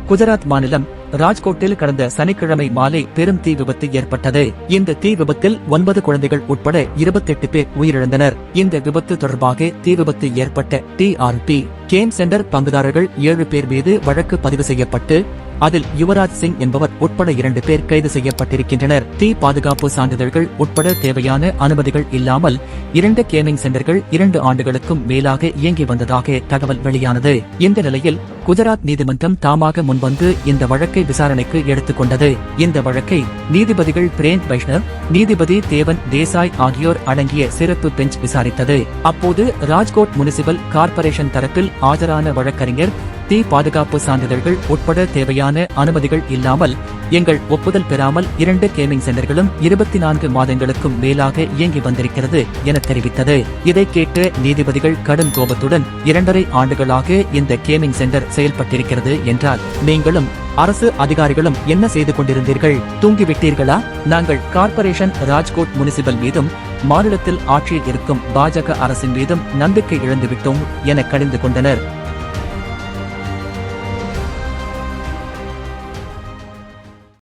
குஜராத் மாநிலம் ராஜ்கோட்டில் கடந்த சனிக்கிழமை மாலை பெரும் தீ விபத்து ஏற்பட்டது. இந்த தீ விபத்தில் 9 குழந்தைகள் உட்பட 28 பேர் உயிரிழந்தனர். இந்த விபத்து தொடர்பாக தீ விபத்து ஏற்பட்ட TRP கேம் சென்டர் பங்குதாரர்கள் 7 பேர் மீது வழக்கு பதிவு செய்யப்பட்டு அதில் யுவராஜ் சிங் என்பவர் உட்பட 2 பேர் கைது செய்யப்பட்டிருக்கின்றனர். தீ பாதுகாப்பு சான்றிதழ்கள் உட்பட தேவையான அனுமதிகள் இல்லாமல் 2 கேமிங் சென்டர்கள் 2 ஆண்டுகளுக்கும் மேலாக இயங்கி வந்ததாக தகவல் வெளியானது. இந்த நிலையில் குஜராத் நீதிமன்றம் தாமாக முன்வந்து இந்த வழக்கை விசாரணைக்கு எடுத்துக் கொண்டது. இந்த வழக்கை நீதிபதிகள் பிரேன் வைஷ்ணவ், நீதிபதி தேவன் தேசாய் ஆகியோர் அடங்கிய சிறப்பு பெஞ்ச் விசாரித்தது. அப்போது ராஜ்கோட் முனிசிபல் கார்ப்பரேஷன் தரப்பில் ஆஜரான வழக்கறிஞர் தீ பாதுகாப்பு சான்றிதழ்கள் உட்பட தேவையான அனுமதிகள் இல்லாமல் எங்கள் ஒப்புதல் பெறாமல் 2 கேமிங் சென்டர்களும் 24 மாதங்களுக்கும் மேலாக இயங்கி வந்திருக்கிறது என தெரிவித்தது. இதை கேட்ட நீதிபதிகள் கடும் கோபத்துடன் 2.5 ஆண்டுகளாக இந்த கேமிங் சென்டர் செயல்பட்டிருக்கிறது என்றார். நீங்களும் அரசு அதிகாரிகளும் என்ன செய்து கொண்டிருந்தீர்கள்? தூங்கிவிட்டீர்களா? நாங்கள் கார்ப்பரேஷன் ராஜ்கோட் முனிசிபல் மீதும் மாநிலத்தில் ஆட்சியில் இருக்கும் பாஜக அரசின் மீதும் நம்பிக்கை இழந்துவிட்டோம் என கடிந்து கொண்டனர்.